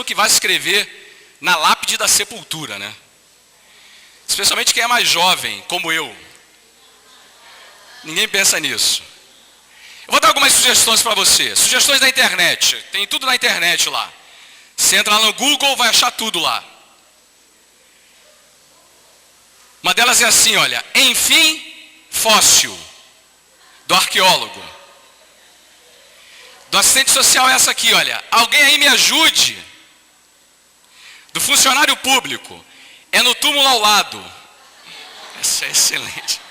que vai escrever na lápide da sepultura, né? Especialmente quem é mais jovem, como eu. Ninguém pensa nisso. Eu vou dar algumas sugestões para você. Sugestões da internet. Tem tudo na internet lá. Você entra lá no Google, vai achar tudo lá. Uma delas é assim, olha. Enfim, fóssil. Do arqueólogo. Do assistente social é essa aqui, olha. Alguém aí me ajude. Do funcionário público. É no túmulo ao lado. Essa é excelente.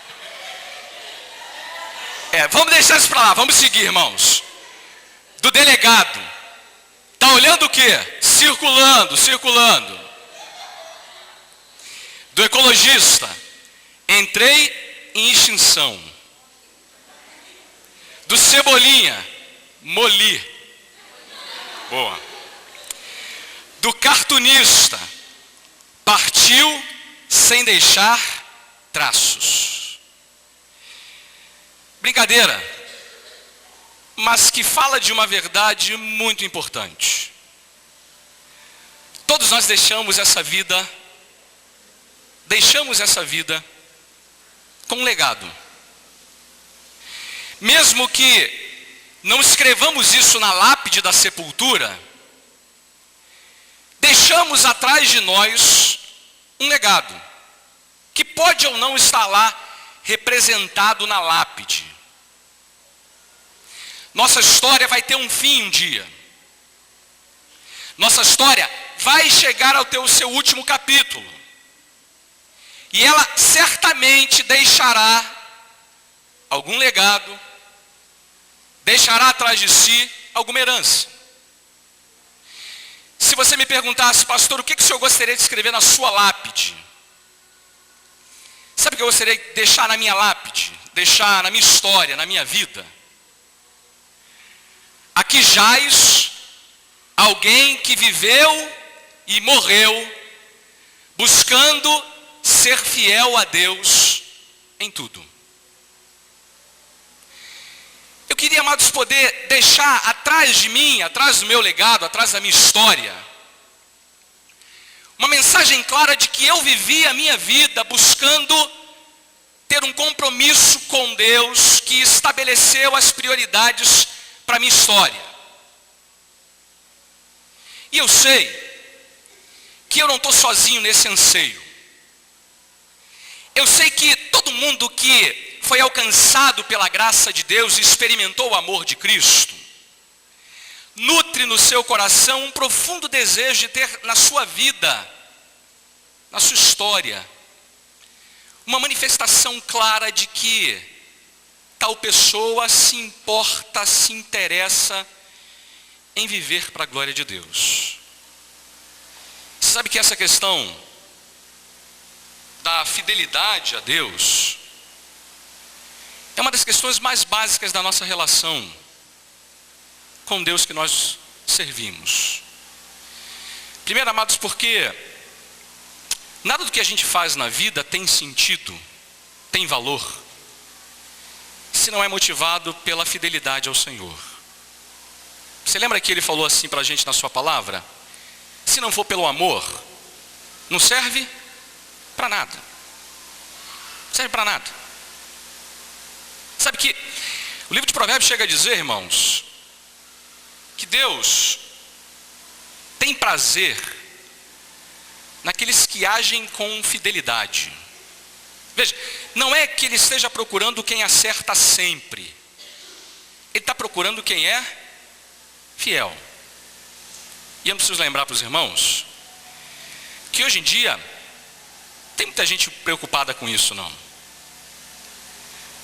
Vamos deixar isso para lá. Vamos seguir, irmãos. Do delegado. Tá olhando o quê? Circulando. Do ecologista. Entrei em extinção. Do cebolinha. Moli. Boa. Do cartunista. Partiu sem deixar traços. Brincadeira, mas que fala de uma verdade muito importante. Todos nós deixamos essa vida com um legado. Mesmo que não escrevamos isso na lápide da sepultura, deixamos atrás de nós um legado, que pode ou não estar lá representado na lápide. Nossa história vai ter um fim um dia. Nossa história vai chegar ao seu último capítulo. E ela certamente deixará algum legado, deixará atrás de si alguma herança. Se você me perguntasse, pastor, o que o senhor gostaria de escrever na sua lápide? Sabe o que eu gostaria de deixar na minha lápide? Deixar na minha história, na minha vida? Aqui jaz alguém que viveu e morreu buscando ser fiel a Deus em tudo. Eu queria, amados, poder deixar atrás de mim, atrás do meu legado, atrás da minha história, uma mensagem clara de que eu vivi a minha vida buscando ter um compromisso com Deus que estabeleceu as prioridades para a minha história. E eu sei que eu não estou sozinho nesse anseio. Eu sei que todo mundo que foi alcançado pela graça de Deus e experimentou o amor de Cristo, nutre no seu coração um profundo desejo de ter na sua vida, na sua história, uma manifestação clara de que tal pessoa se importa, se interessa em viver para a glória de Deus. Você sabe que essa questão da fidelidade a Deus é uma das questões mais básicas da nossa relação com Deus que nós servimos. Primeiro, amados, porque nada do que a gente faz na vida tem sentido, tem valor, se não é motivado pela fidelidade ao Senhor. Você lembra que ele falou assim para a gente na sua palavra? Se não for pelo amor, não serve para nada. Não serve para nada. Sabe que o livro de Provérbios chega a dizer, irmãos, que Deus tem prazer naqueles que agem com fidelidade. Veja, não é que ele esteja procurando quem acerta sempre. Ele está procurando quem é fiel. E eu preciso lembrar para os irmãos que hoje em dia tem muita gente preocupada com isso, não.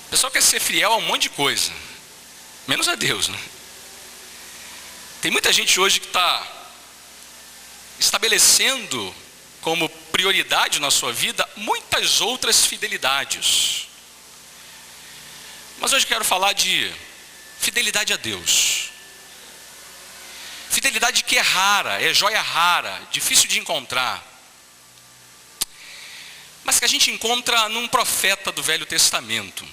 O pessoal quer ser fiel a um monte de coisa, menos a Deus, né? Tem muita gente hoje que está estabelecendo como prioridade na sua vida muitas outras fidelidades. Mas hoje eu quero falar de fidelidade a Deus. Fidelidade que é rara, é joia rara, difícil de encontrar. Mas que a gente encontra num profeta do Velho Testamento.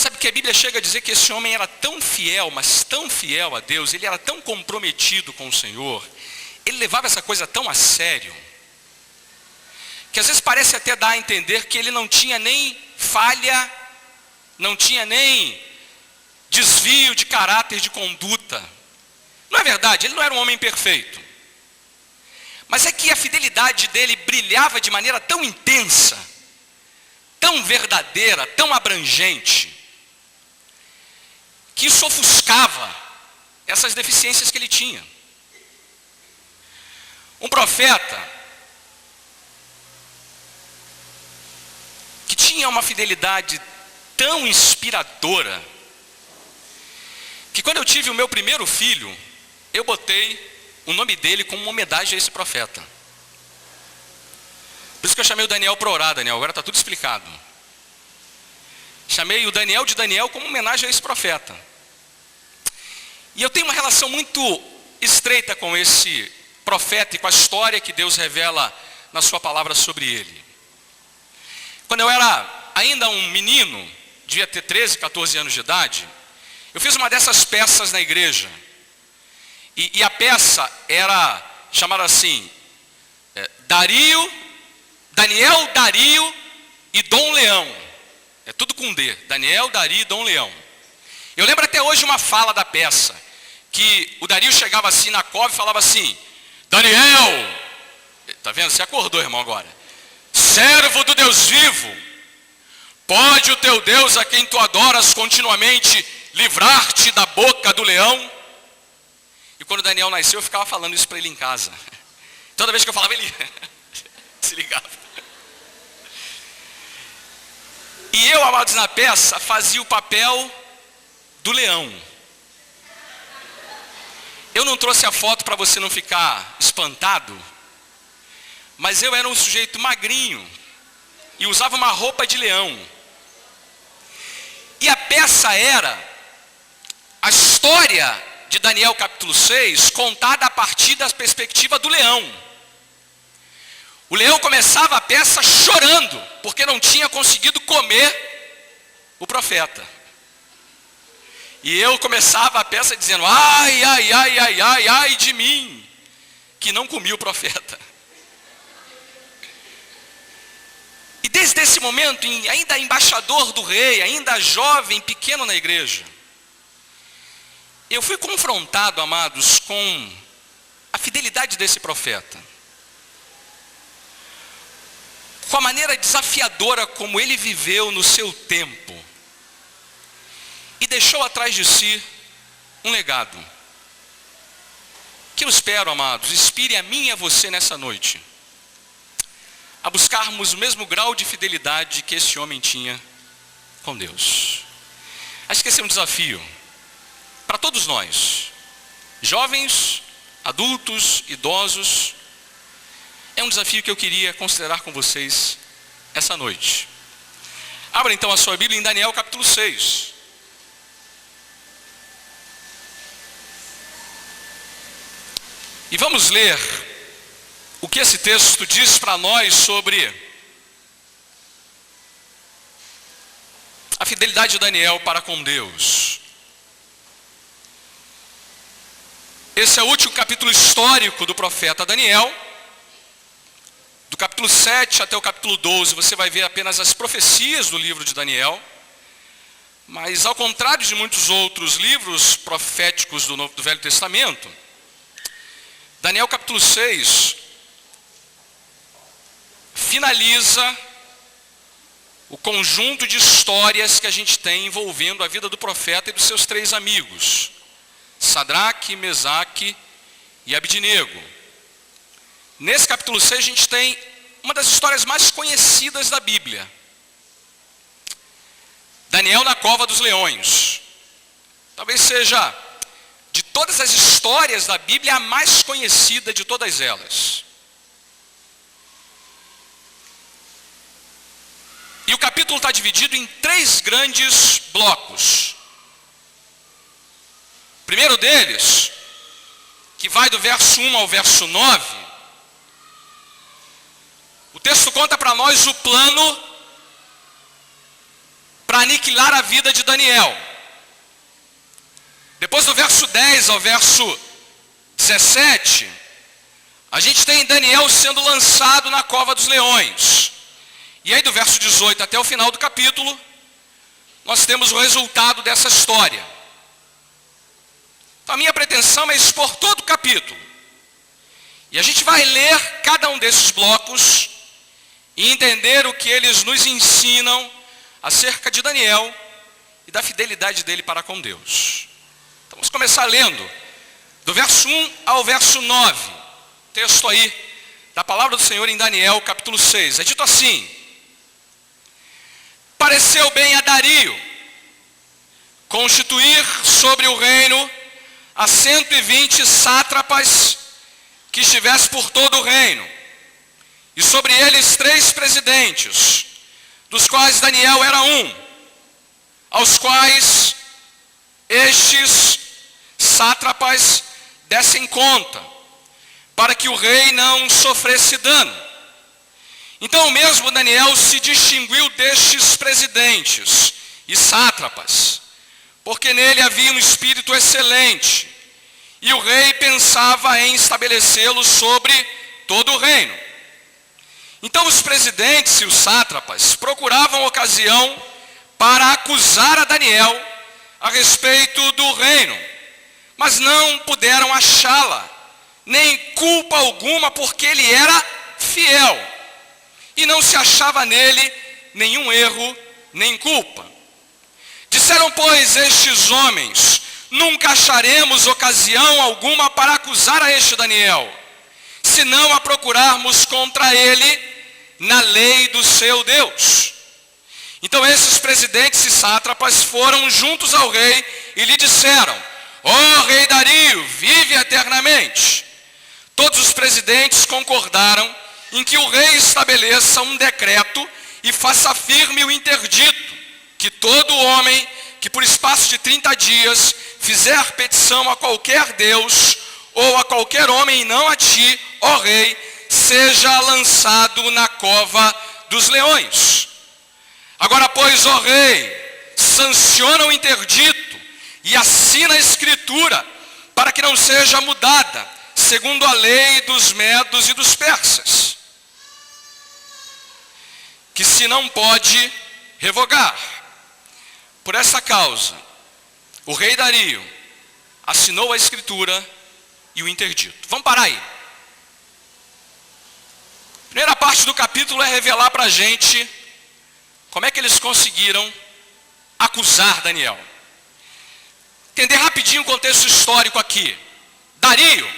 Sabe que a Bíblia chega a dizer que esse homem era tão fiel, mas tão fiel a Deus, ele era tão comprometido com o Senhor, ele levava essa coisa tão a sério, que às vezes parece até dar a entender que ele não tinha nem falha, não tinha nem desvio de caráter, de conduta. Não é verdade, ele não era um homem perfeito. Mas é que a fidelidade dele brilhava de maneira tão intensa, tão verdadeira, tão abrangente, que isso ofuscava essas deficiências que ele tinha. Um profeta que tinha uma fidelidade tão inspiradora, que quando eu tive o meu primeiro filho, eu botei o nome dele como uma homenagem a esse profeta. Por isso que eu chamei o Daniel para orar, Daniel, agora está tudo explicado. Chamei o Daniel de Daniel como homenagem a esse profeta. E eu tenho uma relação muito estreita com esse profeta e com a história que Deus revela na sua palavra sobre ele. Quando eu era ainda um menino, devia ter 13, 14 anos de idade, eu fiz uma dessas peças na igreja. E a peça era chamada assim, Daniel, Dario e Dom Leão. É tudo com D, Daniel, Dario e Dom Leão. Eu lembro até hoje uma fala da peça, que o Dario chegava assim na cova e falava assim, Daniel, tá vendo? Você acordou, irmão, agora. Servo do Deus vivo, pode o teu Deus a quem tu adoras continuamente livrar-te da boca do leão? E quando Daniel nasceu, eu ficava falando isso para ele em casa. Toda vez que eu falava, ele se ligava. E eu, amados, na peça, fazia o papel do leão. Eu não trouxe a foto para você não ficar espantado, mas eu era um sujeito magrinho e usava uma roupa de leão. E a peça era a história de Daniel capítulo 6, contada a partir da perspectiva do leão. O leão começava a peça chorando, porque não tinha conseguido comer o profeta. E eu começava a peça dizendo, ai, ai, ai, ai, ai, ai de mim, que não comi o profeta. E desde esse momento, ainda embaixador do rei, ainda jovem, pequeno na igreja, eu fui confrontado, amados, com a fidelidade desse profeta. Com a maneira desafiadora como ele viveu no seu tempo. E deixou atrás de si um legado. Que eu espero, amados, inspire a mim e a você nessa noite. A buscarmos o mesmo grau de fidelidade que esse homem tinha com Deus. Acho que esse é um desafio para todos nós, jovens, adultos, idosos. É um desafio que eu queria considerar com vocês essa noite. Abra então a sua Bíblia em Daniel capítulo 6. E vamos ler o que esse texto diz para nós sobre a fidelidade de Daniel para com Deus. Esse é o último capítulo histórico do profeta Daniel. Do capítulo 7 até o capítulo 12, você vai ver apenas as profecias do livro de Daniel. Mas ao contrário de muitos outros livros proféticos do Velho Testamento, Daniel capítulo 6 finaliza o conjunto de histórias que a gente tem envolvendo a vida do profeta e dos seus 3 amigos, Sadraque, Mesaque e Abidnego. Nesse capítulo 6 a gente tem uma das histórias mais conhecidas da Bíblia. Daniel na cova dos leões. Talvez seja, de todas as histórias da Bíblia, a mais conhecida de todas elas. E o capítulo está dividido em 3 grandes blocos. O primeiro deles, que vai do verso 1 ao verso 9, o texto conta para nós o plano para para aniquilar a vida de Daniel. Depois do verso 10 ao verso 17, a gente tem Daniel sendo lançado na cova dos leões. E aí do verso 18 até o final do capítulo, nós temos o resultado dessa história. Então a minha pretensão é expor todo o capítulo. E a gente vai ler cada um desses blocos e entender o que eles nos ensinam acerca de Daniel e da fidelidade dele para com Deus. Então vamos começar lendo do verso 1 ao verso 9. Texto aí da palavra do Senhor em Daniel, capítulo 6. É dito assim: pareceu bem a Dario constituir sobre o reino a 120 sátrapas que estivesse por todo o reino, e sobre eles 3 presidentes, dos quais Daniel era um, aos quais estes sátrapas dessem conta, para que o rei não sofresse dano. Então o mesmo Daniel se distinguiu destes presidentes e sátrapas, porque nele havia um espírito excelente, e o rei pensava em estabelecê-lo sobre todo o reino. Então os presidentes e os sátrapas procuravam ocasião para acusar a Daniel a respeito do reino, mas não puderam achá-la, nem culpa alguma, porque ele era fiel, e não se achava nele nenhum erro, nem culpa. Disseram, pois, estes homens: nunca acharemos ocasião alguma para acusar a este Daniel, se não a procurarmos contra ele na lei do seu Deus. Então esses presidentes e sátrapas foram juntos ao rei e lhe disseram: ó rei Dario, vive eternamente. Todos os presidentes concordaram em que o rei estabeleça um decreto e faça firme o interdito, que todo homem que por espaço de 30 dias fizer petição a qualquer Deus ou a qualquer homem, e não a ti, ó rei, seja lançado na cova dos leões. Agora, pois, ó rei, sanciona o interdito e assina a escritura, para que não seja mudada, segundo a lei dos medos e dos persas, que se não pode revogar. Por essa causa, o rei Dario assinou a escritura e o interdito. Vamos parar aí. A primeira parte do capítulo é revelar para a gente como é que eles conseguiram acusar Daniel. Entender rapidinho o contexto histórico aqui. Dario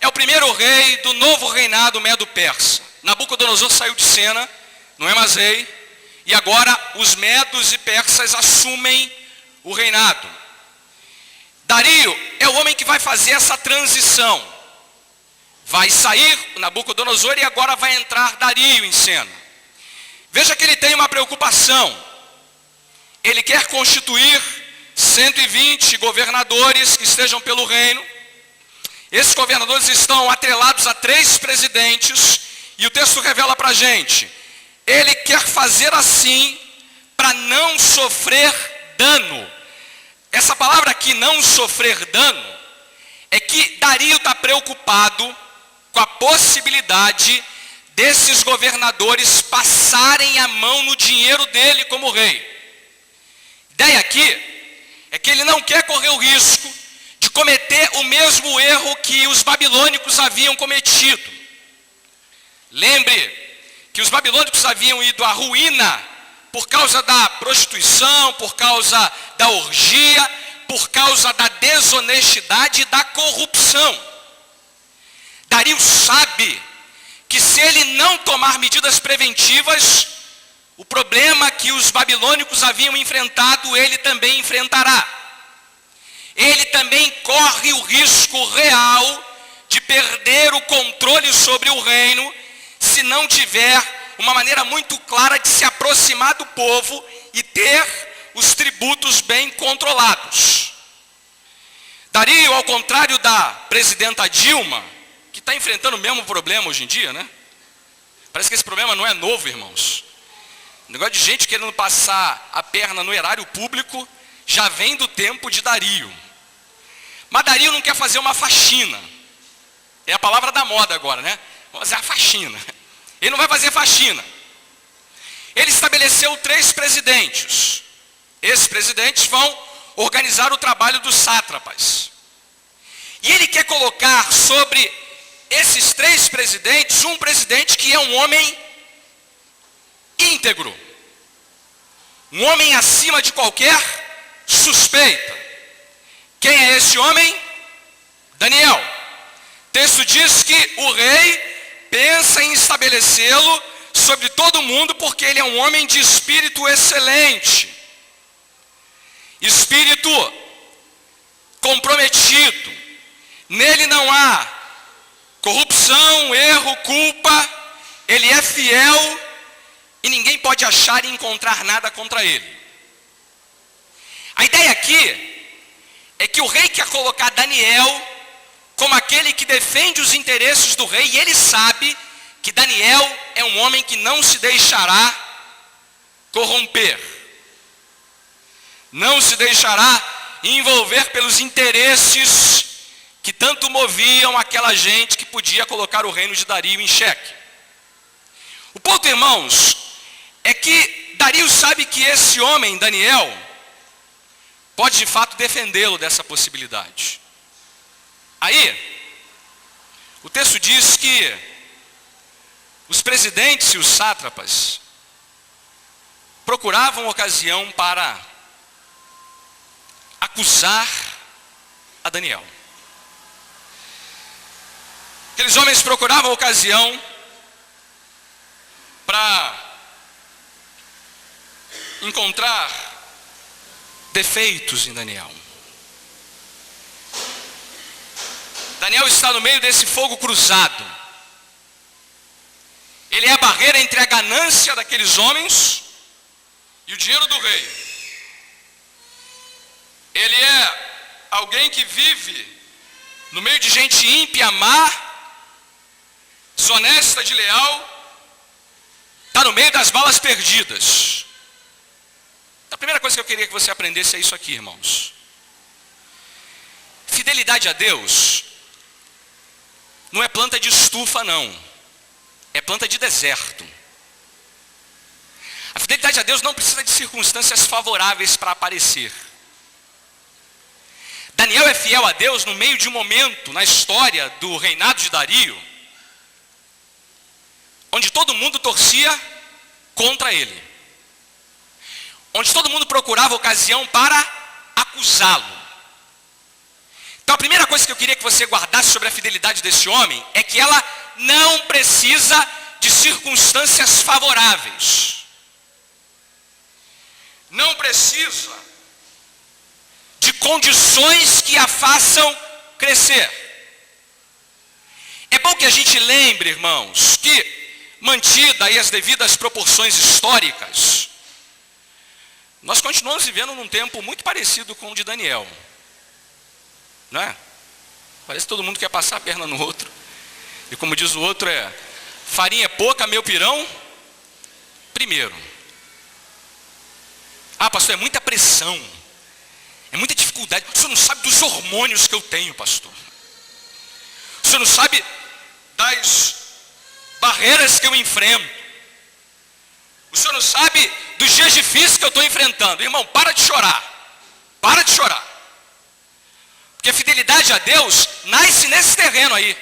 é o primeiro rei do novo reinado medo-persa. Nabucodonosor saiu de cena, não é mais rei, e agora os medos e persas assumem o reinado. Dario é o homem que vai fazer essa transição. Vai sair Nabucodonosor e agora vai entrar Dario em cena. Veja que ele tem uma preocupação. Ele quer constituir 120 governadores que estejam pelo reino. Esses governadores estão atrelados a 3 presidentes, e o texto revela para a gente: ele quer fazer assim para não sofrer dano. Essa palavra aqui, não sofrer dano, é que Dario está preocupado com a possibilidade desses governadores passarem a mão no dinheiro dele como rei. A ideia aqui é que ele não quer correr o risco de cometer o mesmo erro que os babilônicos haviam cometido. Lembre que os babilônicos haviam ido à ruína por causa da prostituição, por causa da orgia, por causa da desonestidade e da corrupção. Dario sabe que se ele não tomar medidas preventivas, o problema que os babilônicos haviam enfrentado, ele também enfrentará. Ele também corre o risco real de perder o controle sobre o reino, se não tiver uma maneira muito clara de se aproximar do povo e ter os tributos bem controlados. Dario, ao contrário da presidenta Dilma, que está enfrentando o mesmo problema hoje em dia, né? Parece que esse problema não é novo, irmãos. O negócio de gente querendo passar a perna no erário público já vem do tempo de Dario. Mas Dario não quer fazer uma faxina. É a palavra da moda agora, né? Vamos fazer a faxina. Ele não vai fazer faxina. Ele estabeleceu 3 presidentes. Esses presidentes vão organizar o trabalho dos sátrapas. E ele quer colocar sobre esses 3 presidentes, um presidente que é um homem íntegro. Um homem acima de qualquer suspeita. Quem é esse homem? Daniel. O texto diz que o rei pensa em estabelecê-lo sobre todo mundo porque ele é um homem de espírito excelente. Espírito comprometido. Nele não há corrupção, erro, culpa. Ele é fiel e ninguém pode achar e encontrar nada contra ele. A ideia aqui é que o rei quer colocar Daniel como aquele que defende os interesses do rei, e ele sabe que Daniel é um homem que não se deixará corromper. Não se deixará envolver pelos interesses que tanto moviam aquela gente que podia colocar o reino de Dario em xeque. O ponto, irmãos, é que Dario sabe que esse homem, Daniel, pode de fato defendê-lo dessa possibilidade. Aí, o texto diz que os presidentes e os sátrapas procuravam ocasião para acusar a Daniel. Aqueles homens procuravam ocasião para encontrar defeitos em Daniel. Daniel está no meio desse fogo cruzado. Ele é a barreira entre a ganância daqueles homens e o dinheiro do rei. Ele é alguém que vive no meio de gente ímpia, má, desonesta, desleal, está no meio das balas perdidas. A primeira coisa que eu queria que você aprendesse é isso aqui, irmãos. Fidelidade a Deus não é planta de estufa, não. É planta de deserto. A fidelidade a Deus não precisa de circunstâncias favoráveis para aparecer. Daniel é fiel a Deus no meio de um momento na história do reinado de Dario, onde todo mundo torcia contra ele. Onde todo mundo procurava ocasião para acusá-lo. Então a primeira coisa que eu queria que você guardasse sobre a fidelidade desse homem é que ela não precisa de circunstâncias favoráveis. Não precisa de condições que a façam crescer. É bom que a gente lembre, irmãos, que mantida aí as devidas proporções históricas, nós continuamos vivendo num tempo muito parecido com o de Daniel. Não é? Parece que todo mundo quer passar a perna no outro. E como diz o outro, farinha é pouca, meu pirão primeiro. Ah, pastor, é muita pressão. É muita dificuldade. O senhor não sabe dos hormônios que eu tenho, pastor. O senhor não sabe das barreiras que eu enfrento. O senhor não sabe dos dias difíceis que eu estou enfrentando. Irmão, para de chorar. Para de chorar. Porque a fidelidade a Deus nasce nesse terreno aí.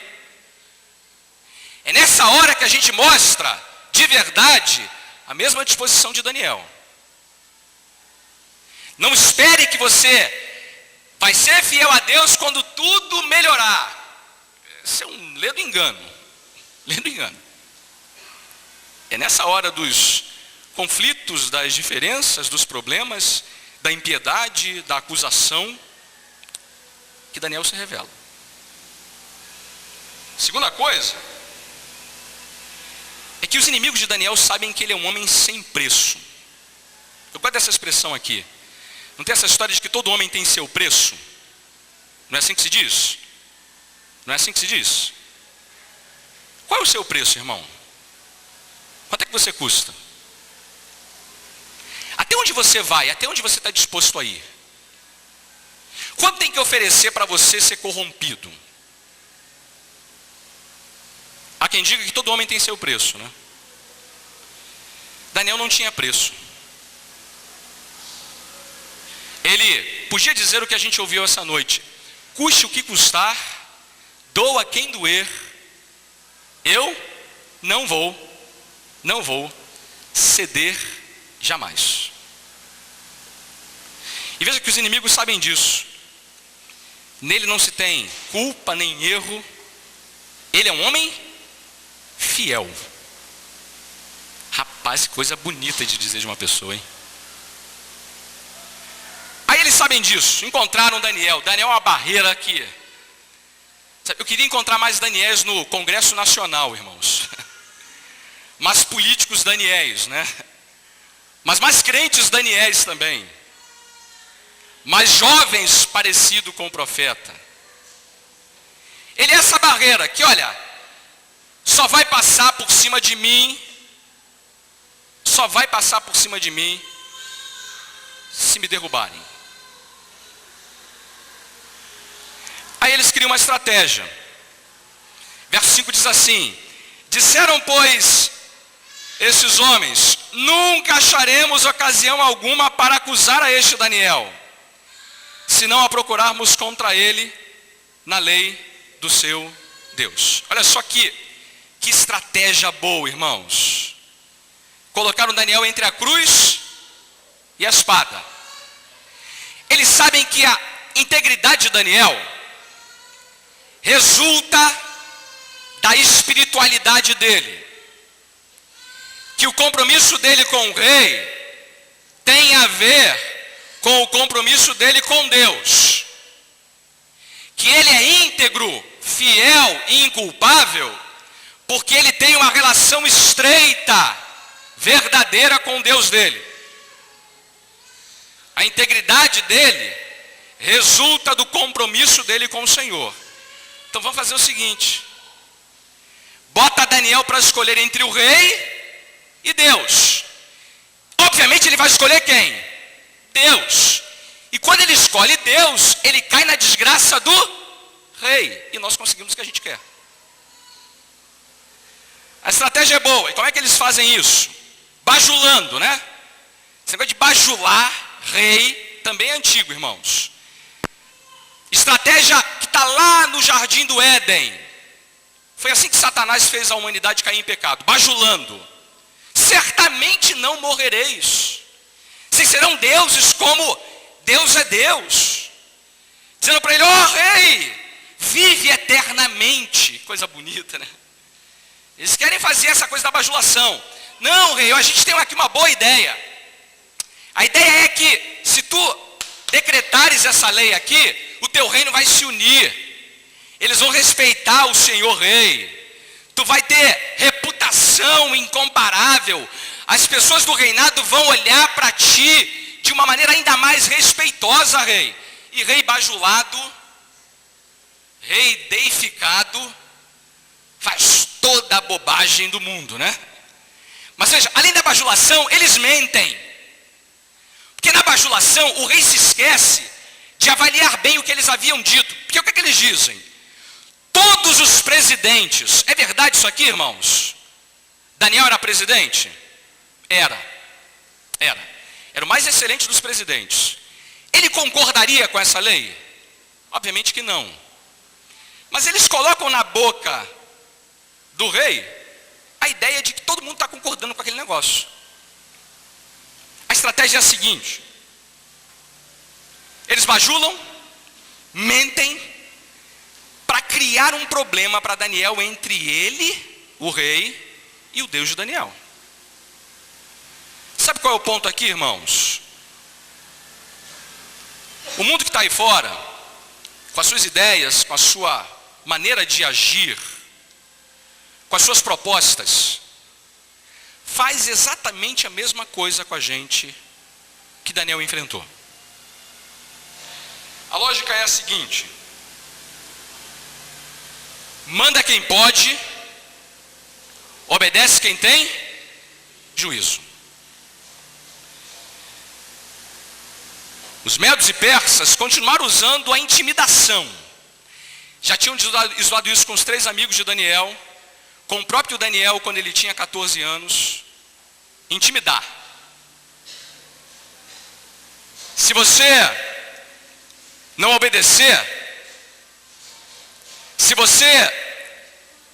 É nessa hora que a gente mostra de verdade a mesma disposição de Daniel. Não espere que você vai ser fiel a Deus quando tudo melhorar. Esse é um ledo engano. Ledo engano. É nessa hora dos conflitos, das diferenças, dos problemas, da impiedade, da acusação, que Daniel se revela. Segunda coisa é que os inimigos de Daniel sabem que ele é um homem sem preço. Eu gosto dessa expressão aqui. Não tem essa história de que todo homem tem seu preço? Não é assim que se diz? Não é assim que se diz? Qual é o seu preço, irmão? Quanto é que você custa? Até onde você vai? Até onde você está disposto a ir? Quanto tem que oferecer para você ser corrompido? Há quem diga que todo homem tem seu preço, né? Daniel não tinha preço. Ele podia dizer o que a gente ouviu essa noite: custe o que custar, doa quem doer, eu não vou ceder jamais. E veja que os inimigos sabem disso. Nele não se tem culpa nem erro. Ele é um homem fiel. Rapaz, que coisa bonita de dizer de uma pessoa, hein? Aí eles sabem disso, encontraram Daniel. Daniel é uma barreira que... Eu queria encontrar mais Daniéis no Congresso Nacional, irmãos. Mais políticos Daniéis, né? Mas mais crentes Daniéis também. Mais jovens parecido com o profeta. Ele é essa barreira que, olha, só vai passar por cima de mim, só vai passar por cima de mim se me derrubarem. Aí eles criam uma estratégia. Verso 5 diz assim: disseram, pois, esses homens: nunca acharemos ocasião alguma para acusar a este Daniel, se não a procurarmos contra ele na lei do seu Deus. Olha só que estratégia boa, irmãos. Colocaram Daniel entre a cruz e a espada. Eles sabem que a integridade de Daniel resulta da espiritualidade dele, que o compromisso dele com o rei tem a ver com o compromisso dele com Deus, que ele é íntegro, fiel e inculpável, porque ele tem uma relação estreita, verdadeira com Deus dele. A integridade dele resulta do compromisso dele com o Senhor. Então vamos fazer o seguinte: bota Daniel para escolher entre o rei e Deus. Obviamente ele vai escolher quem? Deus. E quando ele escolhe Deus, ele cai na desgraça do rei. E nós conseguimos o que a gente quer. A estratégia é boa. E como é que eles fazem isso? Bajulando, né? Esse negócio de bajular rei também é antigo, irmãos. Estratégia que está lá no jardim do Éden. Foi assim que Satanás fez a humanidade cair em pecado, bajulando. Certamente não morrereis. Vocês serão deuses como Deus é Deus. Dizendo para ele: ó rei, vive eternamente. Coisa bonita, né? Eles querem fazer essa coisa da bajulação. Não, rei, a gente tem aqui uma boa ideia. A ideia é que se tu decretares essa lei aqui, o teu reino vai se unir. Eles vão respeitar o Senhor Rei. Tu vai ter reputação incomparável. As pessoas do reinado vão olhar para ti de uma maneira ainda mais respeitosa, rei. E rei bajulado, rei deificado, faz toda a bobagem do mundo, né? Mas veja, além da bajulação, eles mentem. Porque na bajulação, o rei se esquece de avaliar bem o que eles haviam dito. Porque o que é que eles dizem? Todos os presidentes, é verdade isso aqui, irmãos? Daniel era presidente? Era o mais excelente dos presidentes. Ele concordaria com essa lei? Obviamente que não. Mas eles colocam na boca do rei a ideia de que todo mundo está concordando com aquele negócio. A estratégia é a seguinte: eles bajulam, mentem, para criar um problema para Daniel entre ele, o rei, e o Deus de Daniel. Sabe qual é o ponto aqui, irmãos? O mundo que está aí fora, com as suas ideias, com a sua maneira de agir, com as suas propostas, faz exatamente a mesma coisa com a gente que Daniel enfrentou. A lógica é a seguinte: manda quem pode, obedece quem tem juízo. Os medos e persas continuaram usando a intimidação. Já tinham usado isso com os 3 amigos de Daniel, com o próprio Daniel quando ele tinha 14 anos. Intimidar. Se você não obedecer, se você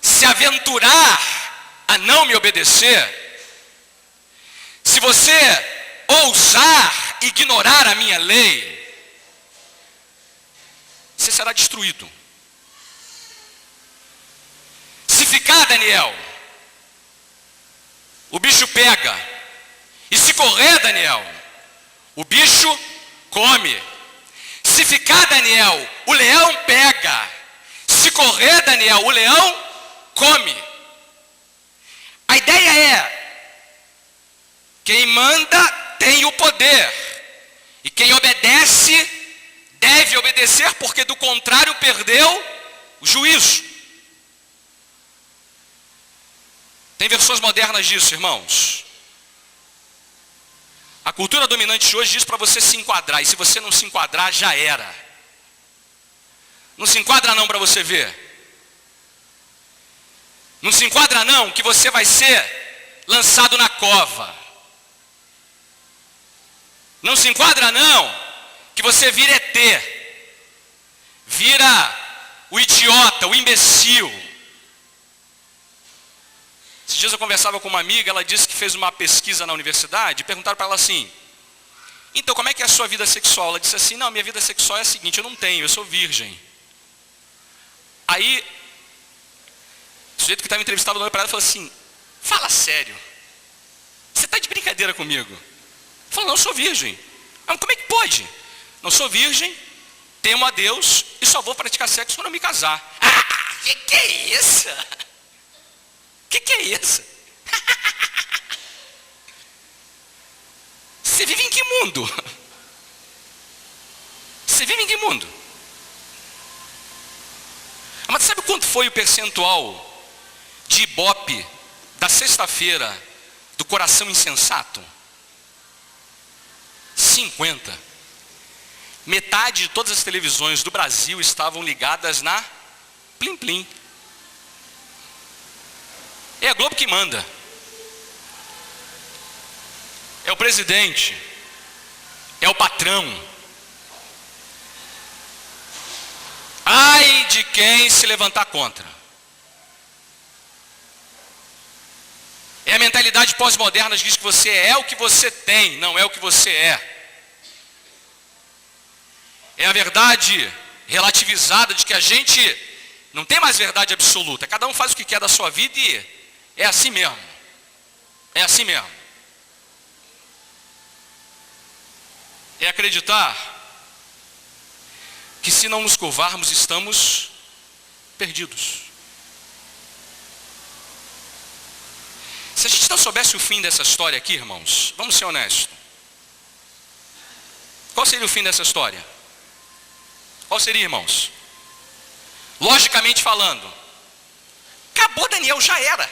se aventurar a não me obedecer, se você ousar ignorar a minha lei, você será destruído. Se ficar, Daniel, o bicho pega. E se correr, Daniel, o bicho come. Se ficar, Daniel, o leão pega. Se correr, Daniel, o leão come. A ideia é: quem manda tem o poder, e quem obedece deve obedecer, porque do contrário perdeu o juízo. Tem versões modernas disso, irmãos. A cultura dominante hoje diz para você se enquadrar, e se você não se enquadrar, já era. Não se enquadra não, para você ver. Não se enquadra não, que você vai ser lançado na cova. Não se enquadra não, que você vira ET. Vira o idiota, o imbecil. Esses dias eu conversava com uma amiga, ela disse que fez uma pesquisa na universidade, e perguntaram para ela assim: então, como é que é a sua vida sexual? Ela disse assim: não, minha vida sexual é a seguinte, eu não tenho, eu sou virgem. Aí, o sujeito que estava entrevistado olhou para ela e falou assim: fala sério, você está de brincadeira comigo? Ela falou: não, eu sou virgem. Mas como é que pode? Não sou virgem, temo a Deus e só vou praticar sexo quando eu me casar. Ah, que é isso? Que é isso? Você vive em que mundo? Você vive em que mundo? Mas sabe quanto foi o percentual de Ibope da sexta-feira do coração insensato? 50. Metade de todas as televisões do Brasil estavam ligadas na Plim Plim. É a Globo que manda. É o presidente. É o patrão. Ai de quem se levantar contra. É a mentalidade pós-moderna que diz que você é o que você tem, não é o que você é. É a verdade relativizada de que a gente não tem mais verdade absoluta. Cada um faz o que quer da sua vida e é assim mesmo. É assim mesmo. É acreditar que se não nos curvarmos, estamos perdidos. Se a gente não soubesse o fim dessa história aqui, irmãos, vamos ser honestos. Qual seria o fim dessa história? Qual seria, irmãos? Logicamente falando, acabou, Daniel, já era.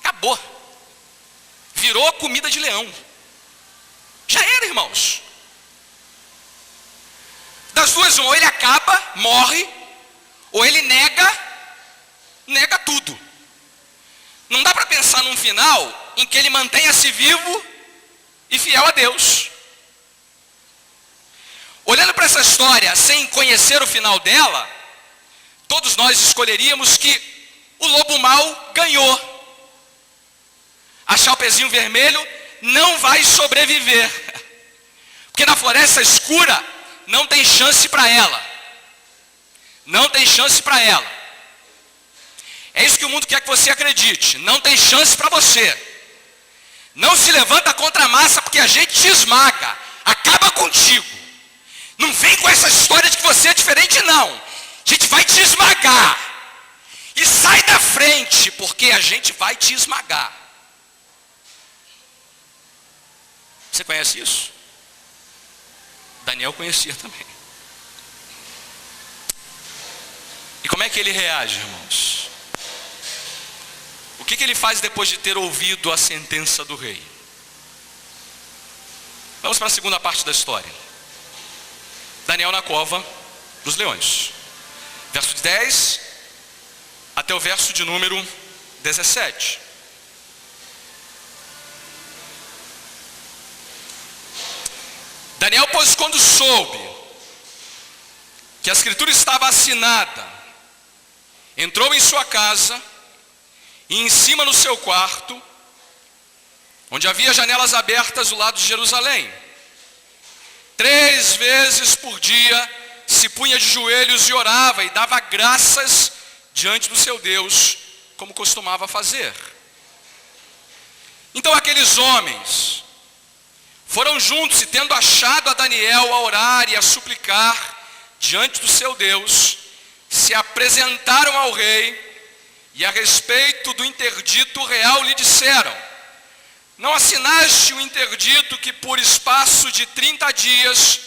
Acabou. Virou comida de leão. Já era, irmãos. Das duas, ou ele acaba, morre, ou ele nega tudo. Não dá para pensar num final em que ele mantenha-se vivo e fiel a Deus. Olhando para essa história sem conhecer o final dela, todos nós escolheríamos que o lobo mau ganhou. Achar o pezinho vermelho não vai sobreviver. Porque na floresta escura não tem chance para ela. Não tem chance para ela. É isso que o mundo quer que você acredite. Não tem chance para você. Não se levanta contra a massa porque a gente te esmaga. Acaba contigo. Não vem com essa história de que você é diferente, não. A gente vai te esmagar. E sai da frente, porque a gente vai te esmagar. Você conhece isso? Daniel conhecia também. E como é que ele reage, irmãos? O que ele faz depois de ter ouvido a sentença do rei? Vamos para a segunda parte da história. Daniel na cova dos leões. Verso 10 até o verso de número 17. Daniel, pois, quando soube que a escritura estava assinada, entrou em sua casa e em cima no seu quarto, onde havia janelas abertas do lado de Jerusalém, 3 vezes por dia se punha de joelhos e orava e dava graças diante do seu Deus, como costumava fazer. Então aqueles homens foram juntos e, tendo achado a Daniel a orar e a suplicar diante do seu Deus, se apresentaram ao rei e a respeito do interdito real lhe disseram: não assinaste o interdito que por espaço de 30 dias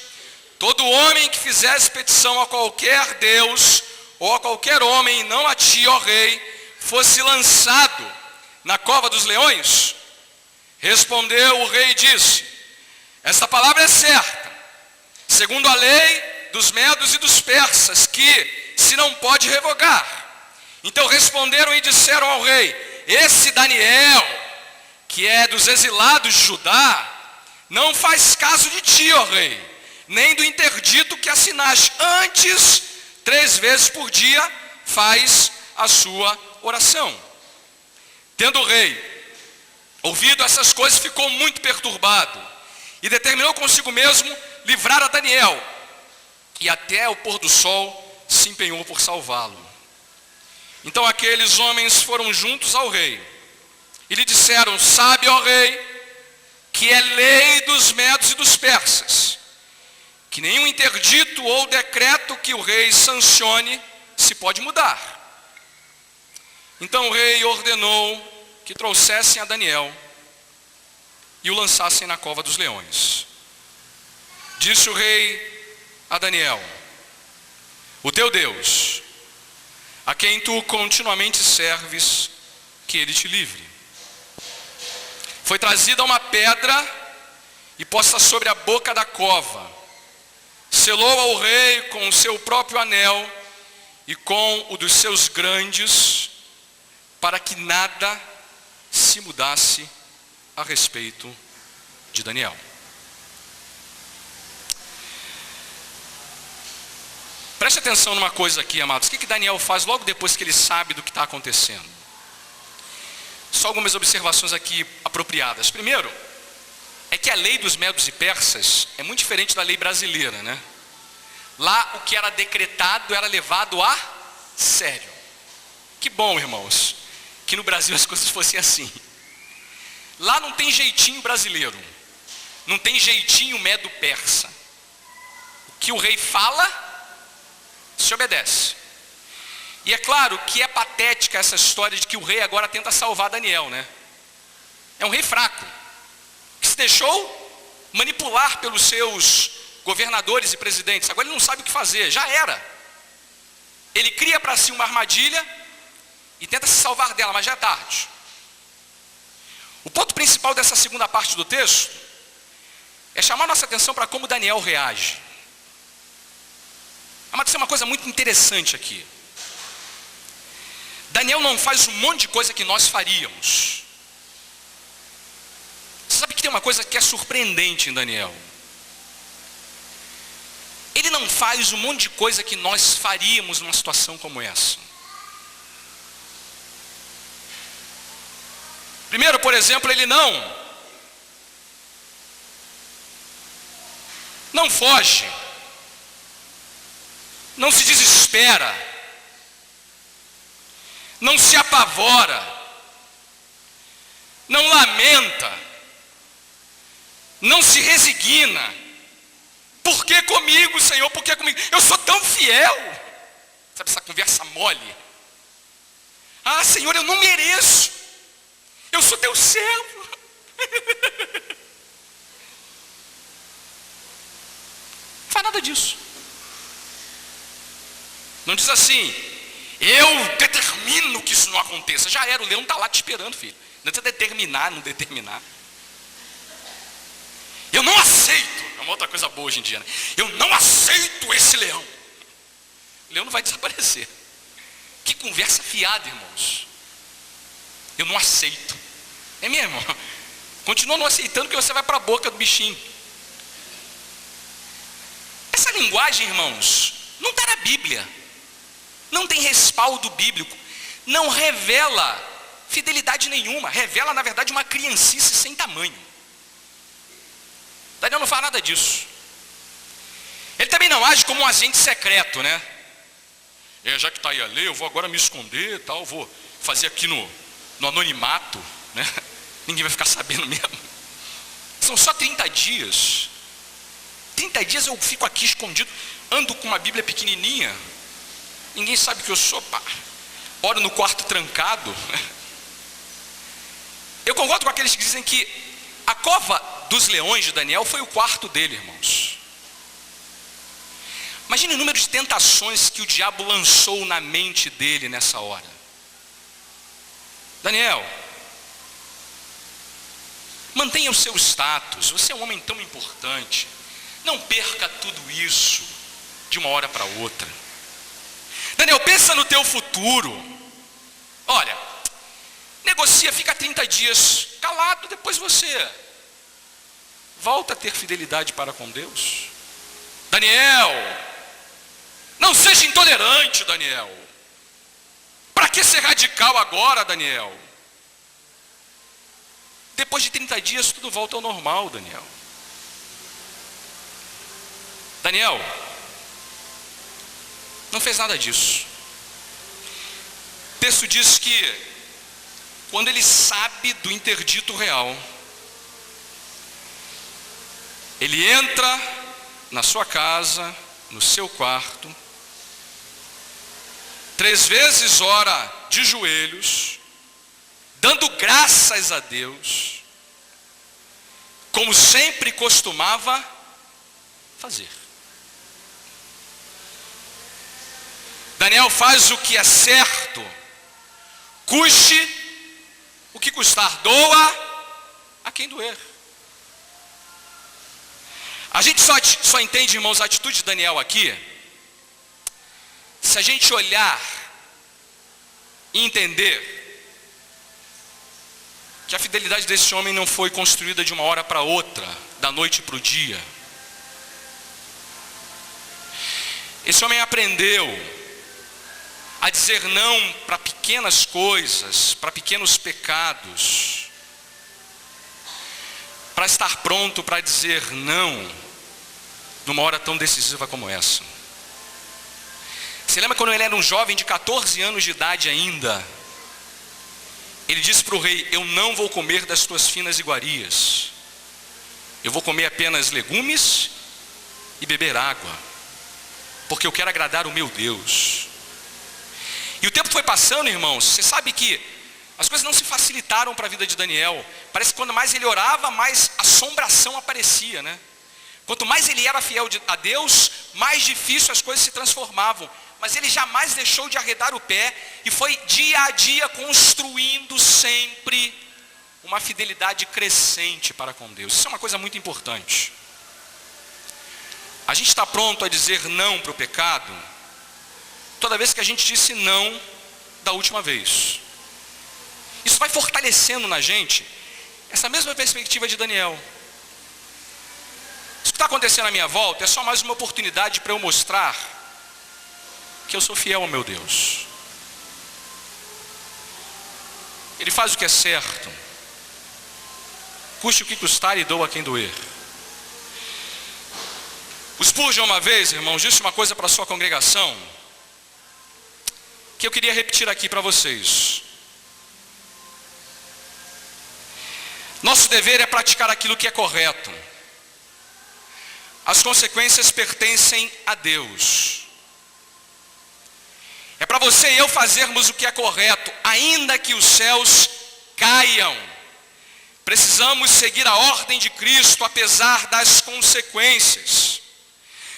todo homem que fizesse petição a qualquer Deus ou a qualquer homem, não a ti, ó rei, fosse lançado na cova dos leões? Respondeu o rei e disse: esta palavra é certa, segundo a lei dos medos e dos persas, que se não pode revogar. Então responderam e disseram ao rei: esse Daniel, que é dos exilados de Judá, não faz caso de ti, ó rei, nem do interdito que assinaste. Antes, 3 vezes por dia faz a sua oração. Tendo o rei ouvido essas coisas, ficou muito perturbado e determinou consigo mesmo livrar a Daniel, e até o pôr do sol se empenhou por salvá-lo. Então aqueles homens foram juntos ao rei e lhe disseram: sabe, ó rei, que é lei dos medos e dos persas, que nenhum interdito ou decreto que o rei sancione se pode mudar. Então o rei ordenou que trouxessem a Daniel e o lançassem na cova dos leões. Disse o rei a Daniel: o teu Deus, a quem tu continuamente serves, que ele te livre. Foi trazida uma pedra e posta sobre a boca da cova. Selou ao rei com o seu próprio anel e com o dos seus grandes, para que nada se mudasse a respeito de Daniel. Preste atenção numa coisa aqui, amados. O que Daniel faz logo depois que ele sabe do que está acontecendo? Só algumas observações aqui apropriadas. Primeiro, é que a lei dos medos e persas é muito diferente da lei brasileira, né? Lá o que era decretado era levado a sério. Que bom, irmãos, que no Brasil as coisas fossem assim. Lá não tem jeitinho brasileiro, não tem jeitinho medo persa. O que o rei fala, se obedece. E é claro que é patética essa história de que o rei agora tenta salvar Daniel, né? É um rei fraco, que se deixou manipular pelos seus governadores e presidentes. Agora ele não sabe o que fazer, já era. Ele cria para si uma armadilha e tenta se salvar dela, mas já é tarde. O ponto principal dessa segunda parte do texto é chamar nossa atenção para como Daniel reage. Mas isso é uma coisa muito interessante aqui. Daniel não faz um monte de coisa que nós faríamos. Você sabe que tem uma coisa que é surpreendente em Daniel. Ele não faz um monte de coisa que nós faríamos numa situação como essa. Primeiro, por exemplo, ele não foge, não se desespera, não se apavora, não lamenta, não se resigna. Por que comigo, Senhor? Por que comigo? Eu sou tão fiel. Sabe essa conversa mole? Ah, Senhor, eu não mereço. Eu sou teu servo. Não faz nada disso. Não diz assim: eu determino que isso não aconteça. Já era, o leão está lá te esperando, filho. Não precisa determinar, não determinar. Eu não aceito. É uma outra coisa boa hoje em dia, né? Eu não aceito esse leão. O leão não vai desaparecer. Que conversa fiada, irmãos. Eu não aceito. É mesmo? Continua não aceitando que você vai para a boca do bichinho. Essa linguagem, irmãos, não está na Bíblia. Não tem respaldo bíblico. Não revela fidelidade nenhuma. Revela, na verdade, uma criancice sem tamanho. Daniel não fala nada disso. Ele também não age como um agente secreto, né? Já que está aí a lei, eu vou agora me esconder, tal, vou fazer aqui no anonimato, né? Ninguém vai ficar sabendo mesmo. São só 30 dias. 30 dias eu fico aqui escondido, ando com uma Bíblia pequenininha, ninguém sabe que eu sou, pá. Oro no quarto trancado. Eu concordo com aqueles que dizem que a cova dos leões de Daniel foi o quarto dele, irmãos. Imagine o número de tentações que o diabo lançou na mente dele nessa hora. Daniel, mantenha o seu status, você é um homem tão importante. Não perca tudo isso de uma hora para outra. Daniel, pensa no teu futuro. Olha, negocia, fica 30 dias calado, depois você volta a ter fidelidade para com Deus. Daniel, não seja intolerante, Daniel. Para que ser radical agora, Daniel? Depois de 30 dias tudo volta ao normal, Daniel. Daniel não fez nada disso. O texto diz que quando ele sabe do interdito real, ele entra na sua casa, no seu quarto, 3 vezes ora de joelhos, dando graças a Deus, como sempre costumava fazer. Daniel faz o que é certo, custe o que custar, doa a quem doer. A gente só entende, irmãos, a atitude de Daniel aqui, se a gente olhar e entender que a fidelidade desse homem não foi construída de uma hora para outra, da noite para o dia. Esse homem aprendeu a dizer não para pequenas coisas, para pequenos pecados, para estar pronto para dizer não numa hora tão decisiva como essa. Você lembra quando ele era um jovem de 14 anos de idade ainda? Ele disse para o rei: eu não vou comer das tuas finas iguarias, eu vou comer apenas legumes e beber água, porque eu quero agradar o meu Deus. E o tempo foi passando, irmãos. Você sabe que as coisas não se facilitaram para a vida de Daniel. Parece que quando mais ele orava, mais assombração aparecia, né? Quanto mais ele era fiel a Deus, mais difícil as coisas se transformavam. Mas ele jamais deixou de arredar o pé e foi dia a dia construindo sempre uma fidelidade crescente para com Deus. Isso é uma coisa muito importante. A gente está pronto a dizer não para o pecado toda vez que a gente disse não da última vez. Isso vai fortalecendo na gente essa mesma perspectiva de Daniel. Isso que está acontecendo à minha volta é só mais uma oportunidade para eu mostrar que eu sou fiel ao meu Deus. Ele faz o que é certo, custe o que custar e doa a quem doer. O Spurgeon uma vez, irmãos, disse uma coisa para a sua congregação que eu queria repetir aqui para vocês. Nosso dever é praticar aquilo que é correto. As consequências pertencem a Deus. É para você e eu fazermos o que é correto, ainda que os céus caiam. Precisamos seguir a ordem de Cristo, apesar das consequências.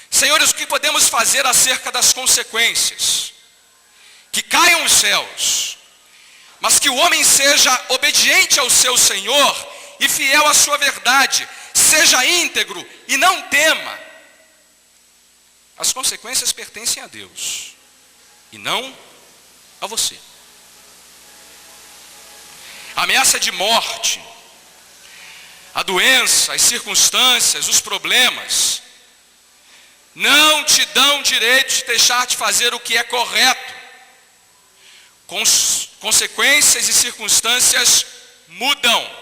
Senhores, o que podemos fazer acerca das consequências? Que caiam os céus, mas que o homem seja obediente ao seu Senhor e fiel à sua verdade, seja íntegro e não tema. As consequências pertencem a Deus e não a você. A ameaça de morte, a doença, as circunstâncias, os problemas, não te dão direito de deixar de fazer o que é correto. Consequências e circunstâncias mudam.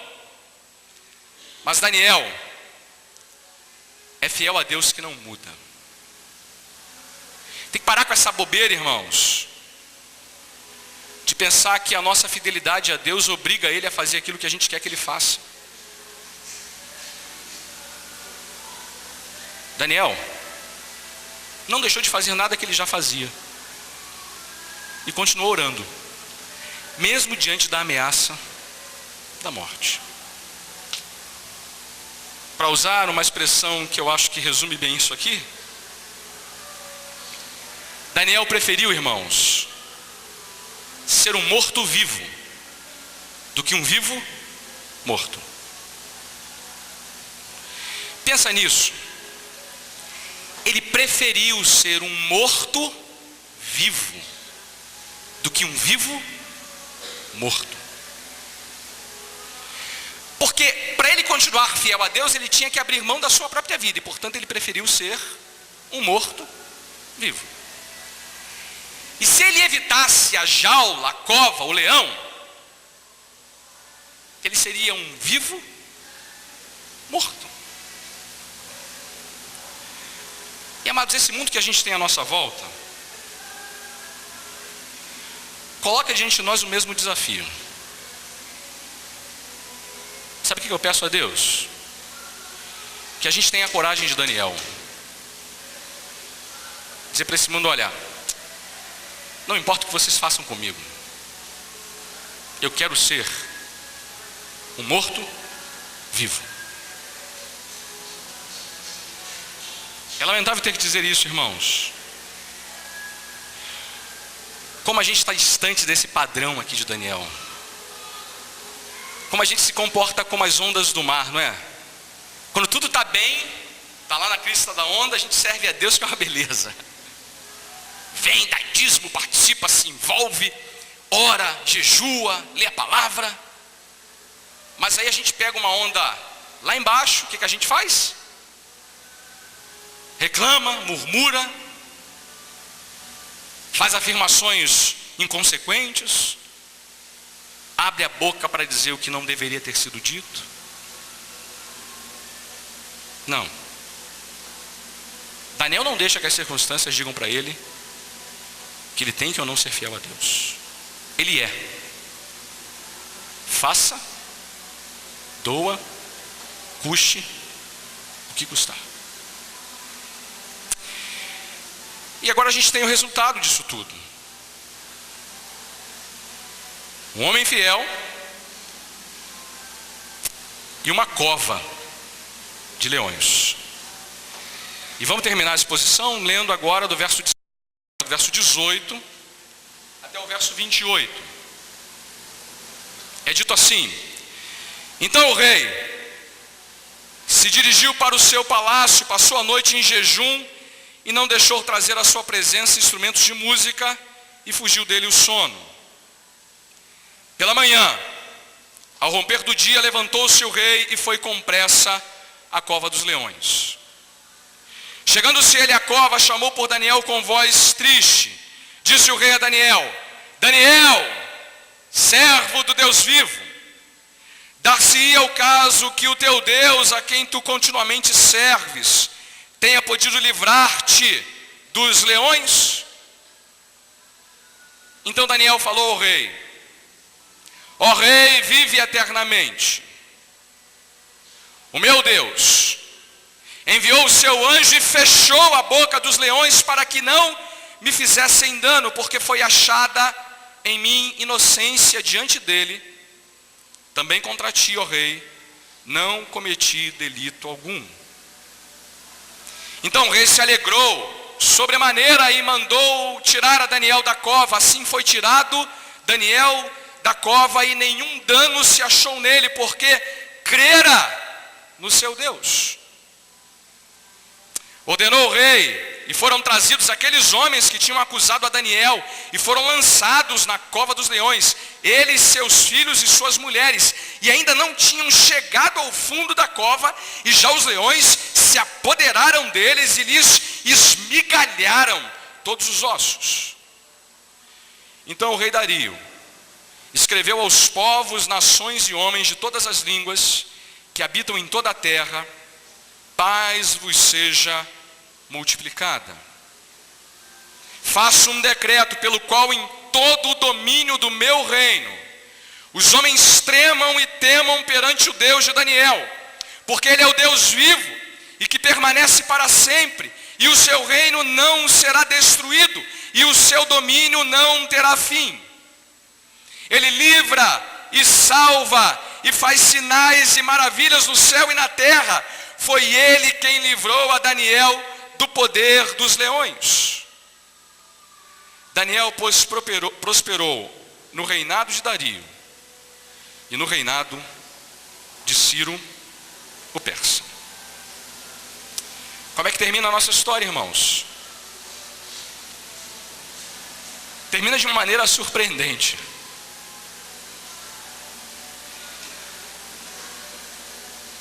Mas Daniel é fiel a Deus que não muda. Tem que parar com essa bobeira, irmãos, de pensar que a nossa fidelidade a Deus obriga ele a fazer aquilo que a gente quer que ele faça. Daniel não deixou de fazer nada que ele já fazia e continuou orando, mesmo diante da ameaça da morte. Para usar uma expressão que eu acho que resume bem isso aqui, Daniel preferiu, irmãos, ser um morto vivo do que um vivo morto. Pensa nisso. Ele preferiu ser um morto vivo do que um vivo morto. Porque para ele continuar fiel a Deus, ele tinha que abrir mão da sua própria vida. E portanto ele preferiu ser um morto vivo. E se ele evitasse a jaula, a cova, o leão, ele seria um vivo morto. E amados, esse mundo que a gente tem à nossa volta coloca diante de nós o mesmo desafio. Sabe o que eu peço a Deus? Que a gente tenha a coragem de Daniel. Dizer para esse mundo: olha, não importa o que vocês façam comigo, eu quero ser um morto vivo. É lamentável ter que dizer isso, irmãos. Como a gente está distante desse padrão aqui de Daniel. Como a gente se comporta como as ondas do mar, não é? Quando tudo está bem, está lá na crista da onda, a gente serve a Deus, que é uma beleza. Vem, dá dízimo, participa, se envolve, ora, jejua, lê a palavra. Mas aí a gente pega uma onda lá embaixo, o que a gente faz? Reclama, murmura, faz afirmações inconsequentes, abre a boca para dizer o que não deveria ter sido dito. Não. Daniel não deixa que as circunstâncias digam para ele que ele tem que ou não ser fiel a Deus. Ele é. Faça, doa, custe o que custar. E agora a gente tem o resultado disso tudo. Um homem fiel e uma cova de leões. E vamos terminar a exposição lendo agora do verso 18 até o verso 28. É dito assim: então o rei se dirigiu para o seu palácio, passou a noite em jejum e não deixou trazer à sua presença instrumentos de música, e fugiu dele o sono. Pela manhã, ao romper do dia, levantou-se o rei e foi com pressa à cova dos leões. Chegando-se ele à cova, chamou por Daniel com voz triste. Disse o rei a Daniel: Daniel, servo do Deus vivo, dar-se-ia o caso que o teu Deus, a quem tu continuamente serves, tenha podido livrar-te dos leões? Então Daniel falou ao rei: ó rei, vive eternamente. O meu Deus enviou o seu anjo e fechou a boca dos leões para que não me fizessem dano, porque foi achada em mim inocência diante dele. Também contra ti, ó rei, não cometi delito algum. Então o rei se alegrou sobremaneira e mandou tirar a Daniel da cova. Assim foi tirado Daniel da cova e nenhum dano se achou nele, porque crera no seu Deus. Ordenou o rei, e foram trazidos aqueles homens que tinham acusado a Daniel, e foram lançados na cova dos leões, eles, seus filhos e suas mulheres, e ainda não tinham chegado ao fundo da cova, e já os leões se apoderaram deles e lhes esmigalharam todos os ossos. Então o rei Dario escreveu aos povos, nações e homens de todas as línguas que habitam em toda a terra: paz vos seja multiplicada. Faço um decreto pelo qual em todo o domínio do meu reino os homens tremam e temam perante o Deus de Daniel, porque ele é o Deus vivo e que permanece para sempre, e o seu reino não será destruído, e o seu domínio não terá fim. Ele livra e salva e faz sinais e maravilhas no céu e na terra. Foi ele quem livrou a Daniel do poder dos leões. Daniel, pois, prosperou no reinado de Dario e no reinado de Ciro, o persa. Como é que termina a nossa história, irmãos? Termina de uma maneira surpreendente.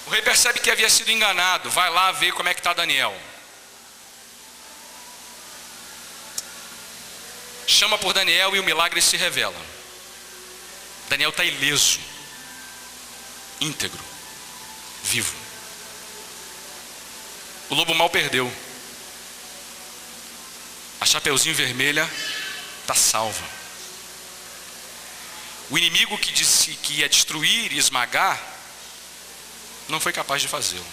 O rei percebe que havia sido enganado, vai lá ver como é que está Daniel. Chama por Daniel e o milagre se revela. Daniel está ileso, íntegro, vivo. O lobo mal perdeu. A Chapeuzinho Vermelha está salva. O inimigo que disse que ia destruir e esmagar, não foi capaz de fazê-lo.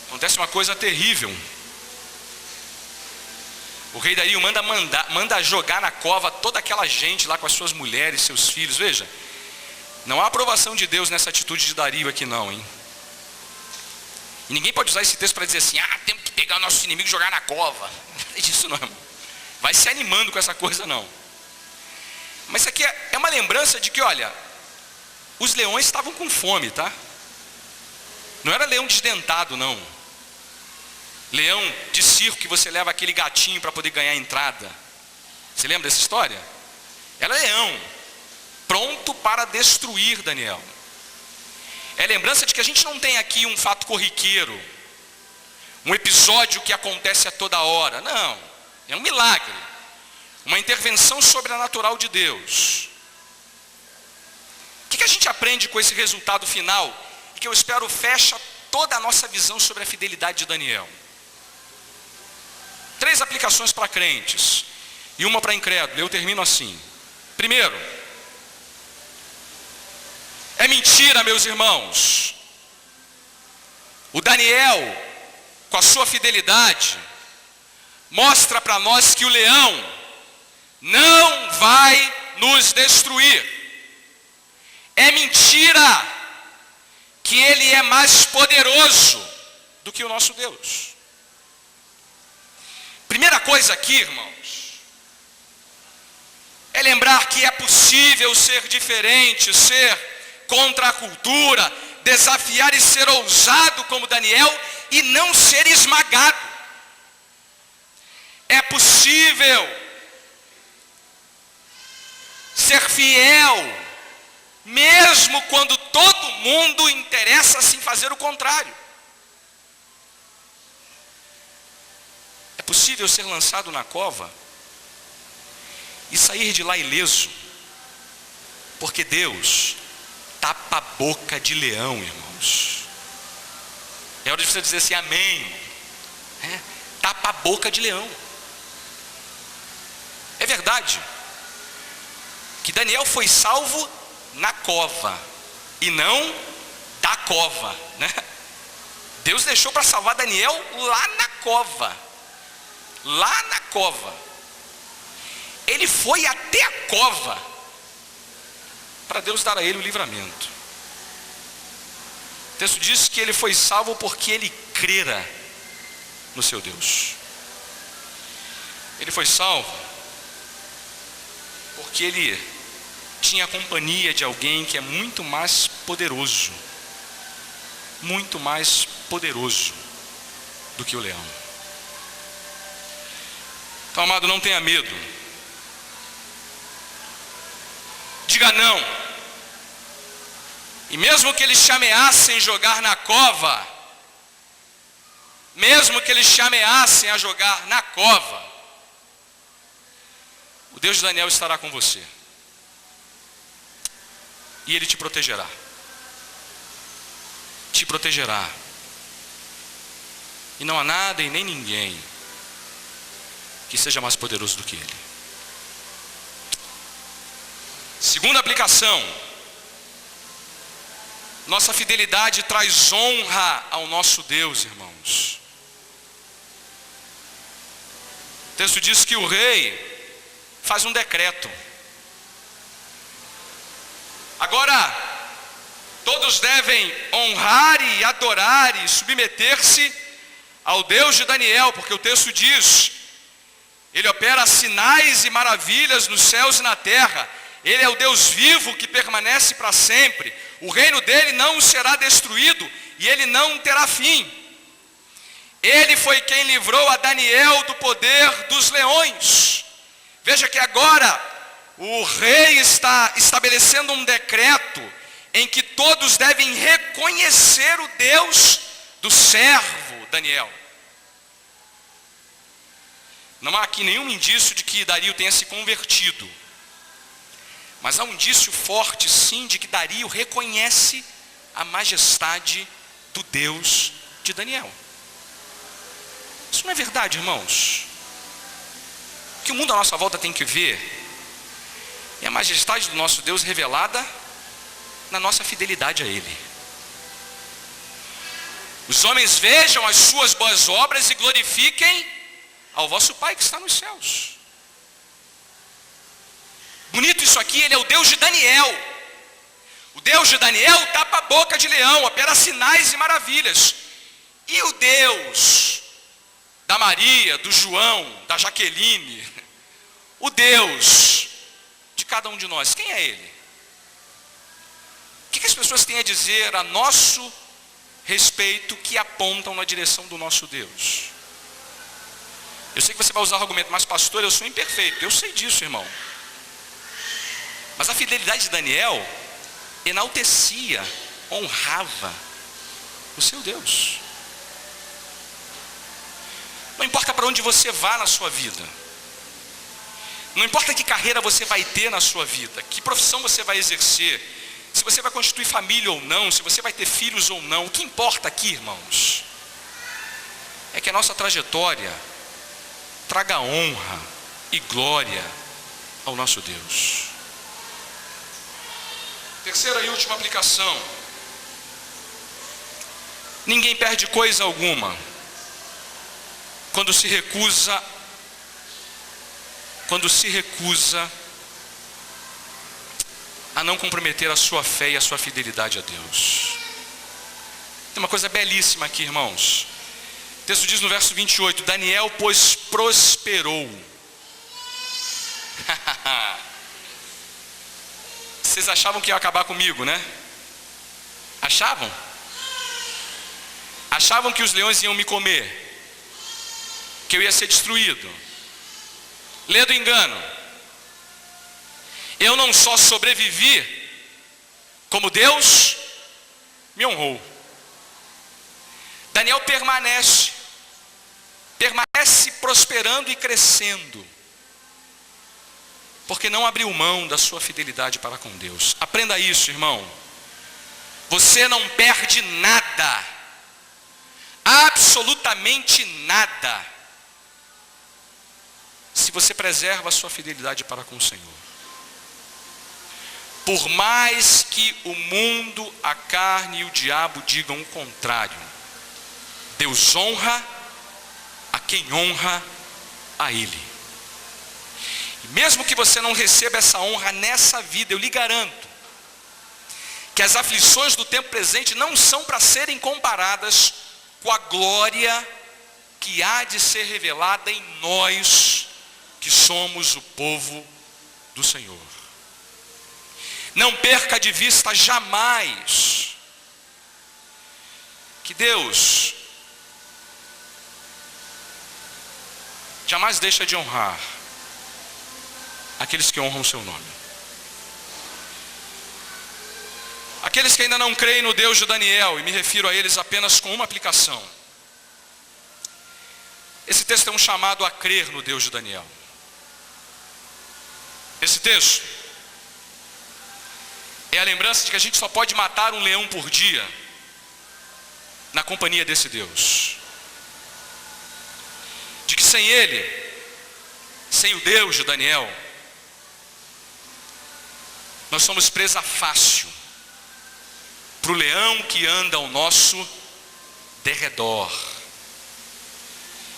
Acontece uma coisa terrível. O rei Dario manda jogar na cova toda aquela gente lá com as suas mulheres, seus filhos. Veja, não há aprovação de Deus nessa atitude de Dario aqui não, hein? E ninguém pode usar esse texto para dizer assim: temos que pegar o nosso inimigo e jogar na cova. Não é disso não, irmão. Vai se animando com essa coisa não. Mas isso aqui é uma lembrança de que, olha, os leões estavam com fome, tá? Não era leão desdentado, não. Leão de circo que você leva aquele gatinho para poder ganhar a entrada. Você lembra dessa história? Era leão, pronto para destruir Daniel. É lembrança de que a gente não tem aqui um fato corriqueiro, um episódio que acontece a toda hora. Não, é um milagre, uma intervenção sobrenatural de Deus. O que a gente aprende com esse resultado final? E que eu espero fecha toda a nossa visão sobre a fidelidade de Daniel. 3 aplicações para crentes e uma para incrédulo. Eu termino assim. Primeiro, é mentira, meus irmãos. O Daniel, com a sua fidelidade, mostra para nós que o leão não vai nos destruir. É mentira que ele é mais poderoso do que o nosso Deus. Primeira coisa aqui, irmãos, é lembrar que é possível ser diferente, ser contra a cultura, desafiar e ser ousado como Daniel e não ser esmagado. É possível ser fiel, mesmo quando todo mundo interessa-se em fazer o contrário. É possível ser lançado na cova e sair de lá ileso, porque Deus tapa a boca de leão, irmãos. É hora de você dizer assim, amém. Tapa a boca de leão. É verdade que Daniel foi salvo na cova e não da cova, né? Deus deixou para salvar Daniel lá na cova. Lá na cova. Ele foi até a cova para Deus dar a ele o livramento. O texto diz que ele foi salvo porque ele crera no seu Deus. Ele foi salvo porque ele tinha a companhia de alguém que é muito mais poderoso muito mais poderoso do que o leão. Então, amado, não tenha medo. Diga não. E mesmo que eles te ameacem jogar na cova, mesmo que eles te ameacem a jogar na cova, o Deus de Daniel estará com você. E Ele te protegerá. Te protegerá. E não há nada e nem ninguém que seja mais poderoso do que Ele. Segunda aplicação. Nossa fidelidade traz honra ao nosso Deus, irmãos. O texto diz que o rei faz um decreto. Agora, todos devem honrar e adorar e submeter-se ao Deus de Daniel, porque o texto diz: Ele opera sinais e maravilhas nos céus e na terra. Ele é o Deus vivo que permanece para sempre. O reino dele não será destruído e ele não terá fim. Ele foi quem livrou a Daniel do poder dos leões. Veja que agora o rei está estabelecendo um decreto em que todos devem reconhecer o Deus do servo Daniel. Não há aqui nenhum indício de que Dario tenha se convertido. Mas há um indício forte, sim, de que Dario reconhece a majestade do Deus de Daniel. Isso não é verdade, irmãos? O que o mundo à nossa volta tem que ver é a majestade do nosso Deus revelada na nossa fidelidade a Ele. Os homens vejam as suas boas obras e glorifiquem ao vosso Pai que está nos céus. Bonito isso aqui, Ele é o Deus de Daniel. O Deus de Daniel tapa a boca de leão, opera sinais e maravilhas. E o Deus da Maria, do João, da Jaqueline, o Deus de cada um de nós, quem é Ele? O que as pessoas têm a dizer a nosso respeito que apontam na direção do nosso Deus? Eu sei que você vai usar o argumento, mas pastor, eu sou imperfeito. Eu sei disso, irmão. Mas a fidelidade de Daniel enaltecia, honrava o seu Deus. Não importa para onde você vá na sua vida, não importa que carreira você vai ter na sua vida, que profissão você vai exercer, se você vai constituir família ou não, se você vai ter filhos ou não, o que importa aqui, irmãos, é que a nossa trajetória traga honra e glória ao nosso Deus. Terceira e última aplicação. Ninguém perde coisa alguma quando se recusa a não comprometer a sua fé e a sua fidelidade a Deus. Tem uma coisa belíssima aqui, irmãos. O texto diz no verso 28, Daniel, pois, prosperou. Vocês achavam que ia acabar comigo, né? Achavam? Achavam que os leões iam me comer, que eu ia ser destruído. Lê do engano. Eu não só sobrevivi, como Deus me honrou. Daniel permanece prosperando e crescendo, porque não abriu mão da sua fidelidade para com Deus. Aprenda isso, irmão. Você não perde nada, absolutamente nada, se você preserva a sua fidelidade para com o Senhor. Por mais que o mundo, a carne e o diabo digam o contrário, Deus honra a quem honra a Ele. E mesmo que você não receba essa honra nessa vida, eu lhe garanto que as aflições do tempo presente não são para serem comparadas com a glória que há de ser revelada em nós, que somos o povo do Senhor. Não perca de vista jamais que Deus jamais deixa de honrar aqueles que honram o seu nome. Aqueles que ainda não creem no Deus de Daniel, e me refiro a eles apenas com uma aplicação. Esse texto é um chamado a crer no Deus de Daniel. Esse texto é a lembrança de que a gente só pode matar um leão por dia na companhia desse Deus. De que sem ele, sem o Deus de Daniel, nós somos presa fácil para o leão que anda ao nosso derredor,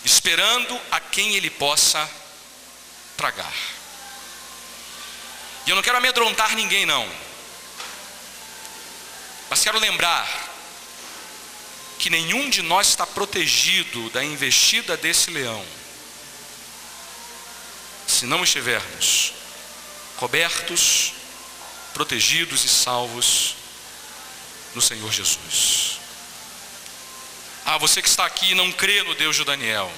esperando a quem ele possa tragar. E eu não quero amedrontar ninguém não, mas quero lembrar que nenhum de nós está protegido da investida desse leão, se não estivermos cobertos, protegidos e salvos no Senhor Jesus. Você que está aqui e não crê no Deus de Daniel,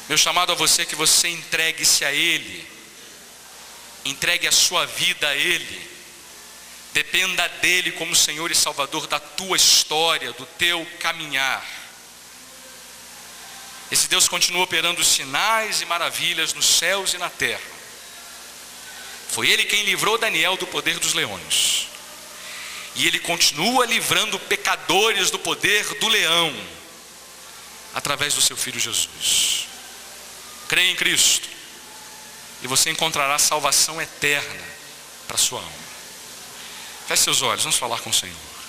meu chamado a você é que você entregue-se a Ele, entregue a sua vida a Ele, dependa dEle como Senhor e Salvador da tua história, do teu caminhar. Esse Deus continua operando sinais e maravilhas nos céus e na terra. Foi Ele quem livrou Daniel do poder dos leões. E Ele continua livrando pecadores do poder do leão, através do seu Filho Jesus. Creia em Cristo, e você encontrará salvação eterna para a sua alma. Feche seus olhos, vamos falar com o Senhor.